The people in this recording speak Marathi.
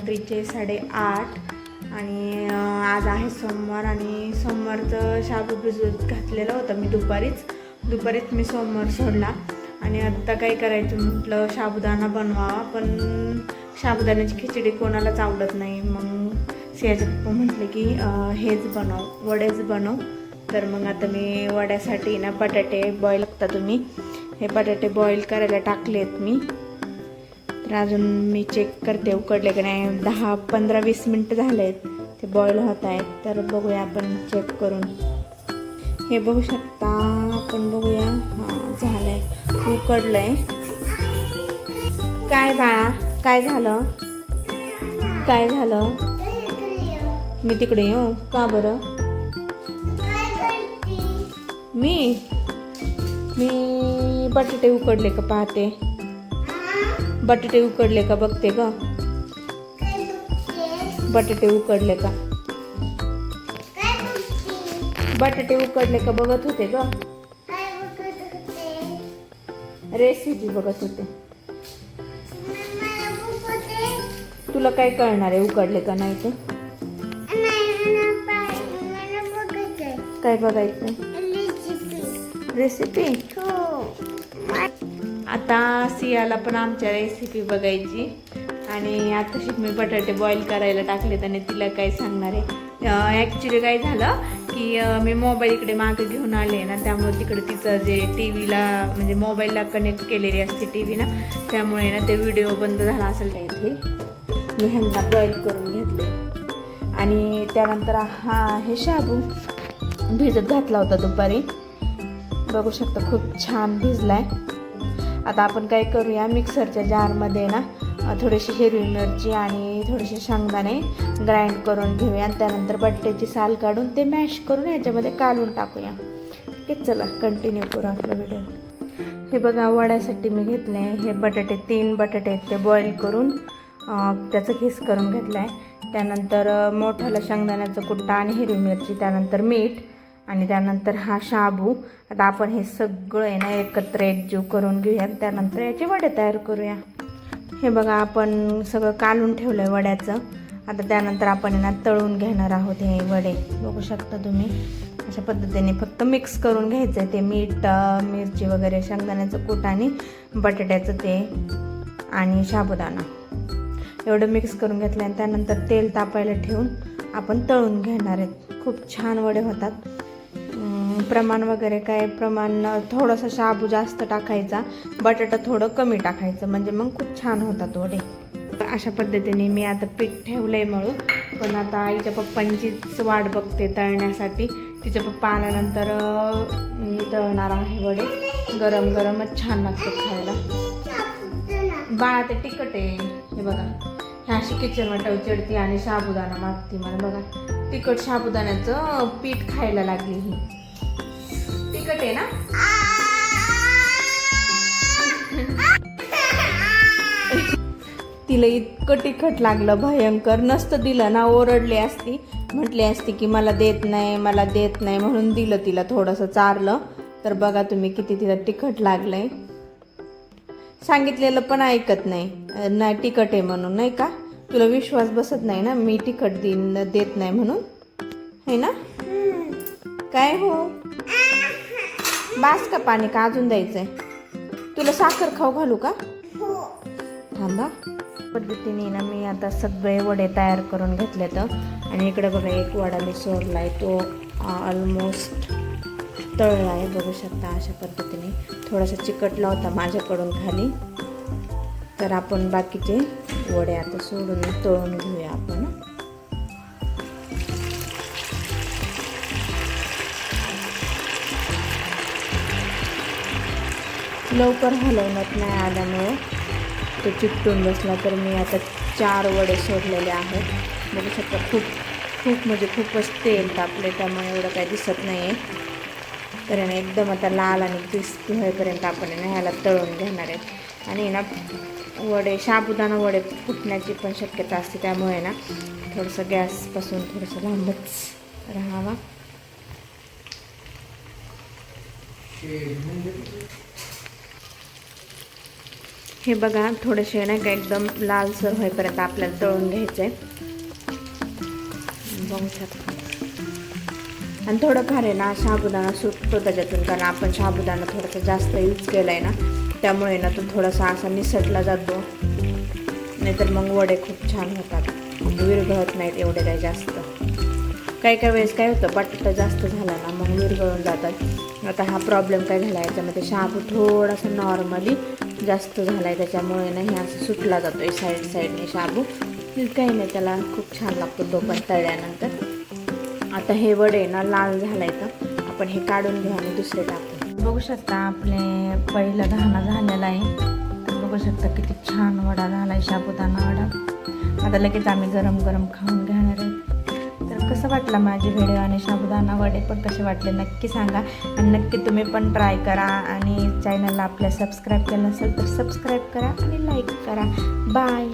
रात्रीचे 8:30 आणि आज आहे सोमवार आणि सोमवारचं शाबू भिजवत घातलेलं होतं मी दुपारीच मी सोमवार सोडला आणि आत्ता काय करायचं म्हटलं साबुदाणा बनवावा, पण साबुदाण्याची खिचडी कोणालाच आवडत नाही. मग सियाचे पप्पा म्हटले की हेच बनव, वडेच बनव. तर मग आता मी वड्यासाठी ना बटाटे बॉईल बघता तुम्ही, हे बटाटे बॉईल करायला टाकलेत मी. तर अजून मी चेक करते उकडले की नाही. 10-15-20 मिनटं झाले आहेत ते बॉईल होत आहेत. तर बघूया आपण चेक करून. हे बघू शकता आपण, बघूया. हां, झालं आहे, उकडलं आहे. काय बाळा, काय झालं? मी तिकडे येऊ का बरं? मी बटाटे उकडले का पाहते, बटाटे उकडले का बघते का, बटाटे उकडले का, बटाटे उकडले का बघत होते का, रेसिपी बघत होते. तुला काय कळणार आहे उकडले का नाही ते? काय बघायचं? रेसिपी. आता सियाला पण आमच्या रेसिपी बघायची आणि आता मी बटाटे बॉईल करायला टाकलेत आणि तिला काय सांगणार आहे. ॲक्च्युली काय झालं की मी मोबाईल इकडे मागे घेऊन आले ना, त्यामुळे तिकडे तिचं जे टी व्हीला म्हणजे मोबाईलला कनेक्ट केलेली असते टी व्ही ना, त्यामुळे ना ते व्हिडिओ बंद झाला असेल त्या इथे. मी ह्यांना बॉईल करून घेतले आणि त्यानंतर हे शाबू भिजत घातला होता दुपारी. बघू शकता खूप छान भिजलाय. आता आपण काय करूया, मिक्सरच्या जारमध्ये ना थोडीशी हिरवी मिरची आणि थोडेसे शेंगदाणे ग्राइंड करून घेऊया आणि त्यानंतर बटाट्याची साल काढून ते मॅश करून याच्यामध्ये काढून टाकूया. ठीक आहे, चला कंटिन्यू करू आपला व्हिडिओ. हे बघा, वड्यासाठी मी घेतले हे बटाटे, 3 बटाटे आहेत ते बॉईल करून त्याचं खीस करून घेतलं आहे. त्यानंतर मोठाला शेंगदाण्याचा कुट्टा आणि हिरवी मिरची, त्यानंतर मीठ आणि त्यानंतर हा शाबू. आता आपण हे सगळं आहे ना एकत्र एकजीव करून घेऊया, त्यानंतर याचे वडे तयार करूया. हे बघा, आपण सगळं काढून ठेवलं आहे वड्याचं. आता त्यानंतर आपण ना तळून घेणार आहोत हे वडे. बघू शकता तुम्ही, अशा पद्धतीने फक्त मिक्स करून घ्यायचं आहे ते मीठ, मिरची वगैरे, शेंगदाण्याचं कूट आणि बटाट्याचं ते आणि साबुदाणा एवढं मिक्स करून घेतलं आणि त्यानंतर तेल तापायला ठेवून आपण तळून घेणार आहेत. खूप छान वडे होतात. प्रमाण वगैरे काय, प्रमाण थोडंसं शाबू जास्त टाकायचा, बटाटा थोडं कमी टाकायचं, म्हणजे मग खूप छान होतात वडे. अशा पद्धतीने मी आता पीठ ठेवलं आहे मळून. पण आता आईच्या पप्पांचीच वाट बघते तळण्यासाठी. तिच्या पप्पा आल्यानंतर मी तळणार आहे वडे. गरम गरमच छान लागतात खायला. बाळा ते तिखट आहे. हे बघा, ह्या अशी किचन वाटव चिडती आणि साबुदाणा मागती मला. बघा, तिखट साबुदाण्याचं पीठ खायला लागली ही. तिखट आहे ना? तिला इतकं तिखट लागलं भयंकर. नसतं दिलं ना ओरडली असती, म्हटली असती की मला देत नाही म्हणून दिलं तिला, थोडंसं चारलं. तर बघा तुम्ही किती तिला तिखट लागलंय. सांगितलेलं पण ऐकत नाही तिखट आहे म्हणून, नाही का? तुला विश्वास बसत नाही ना मी तिखट देत नाही म्हणून, है ना? काय हो, बास का पाणी का अजून द्यायचंय? तुला साखर खाऊ घालू का? थांबा. पद्धतीने ना मी आता सगळे वडे तयार करून घेतले तर. आणि इकडे बघा, एक वडा मी सोडलाय, तो ऑलमोस्ट तळला आहे. बघू शकता अशा पद्धतीने. थोडासा चिकटला होता माझ्याकडून खाली. तर आपण बाकीचे वडे आता सोडून तळून घेऊया आपण. लवकर हलवण्यात नाही आल्यामुळे तो चिकटून बसला. तर मी आता 4 वडे सोडलेले आहेत. बघू शकता खूप म्हणजे खूपच तेल तापले, त्यामुळे एवढं काही दिसत नाही आहे. तर एकदम आता लाल आणि क्रिस्पी होईपर्यंत आपण ह्याला तळून घेणार आहेत. आणि ना वडे, साबुदाणा वडे फुटण्याची पण शक्यता असते, त्यामुळे ना थोडंसं गॅसपासून थोडंसं लांबच राहावा. हे बघा थोडेसे नाही का एकदम लालसर होईपर्यंत आपल्याला तळून घ्यायचं आहे. बघू शकता. आणि थोडं फार आहे ना साबुदाणा सुटतो त्याच्यातून, कारण आपण साबुदाणा थोडासा जास्त यूज केला आहे ना, त्यामुळे ना तो थोडासा असा निसटला जातो. नाहीतर मग वडे खूप छान होतात, विरघळत नाहीत एवढे काही जास्त. काही काही वेळेस काय होतं बटाटा जास्त झाला ना मग विरघळून जातात. आता हा प्रॉब्लेम काय झाला आहे, याच्यामध्ये शाबू थोडासा नॉर्मली जास्त झाला आहे, त्याच्यामुळे ना हे असं सुटला जातो आहे साईडने शाबू. काही नाही, त्याला खूप छान लागतो तो पण तळल्यानंतर. आता हे वडे ना लाल झाला आहे, तर आपण हे काढून घेऊ आणि दुसरे टाकू. बघू शकता आपले पहिला घाणा झालेला आहे. तर बघू शकता किती छान वडा झाला आहे, साबुदाणा वडा. आता लगेच आम्ही गरम गरम खाऊन घेणार आहे. तर कसं वाटलं माझी व्हिडिओ आणि साबुदाणा वडे पण कसे वाटले नक्की सांगा. आणि नक्की तुम्ही पण ट्राय करा. आणि चॅनलला आपल्या सबस्क्राईब केलं नसेल तर सबस्क्राईब करा आणि लाईक करा. बाय.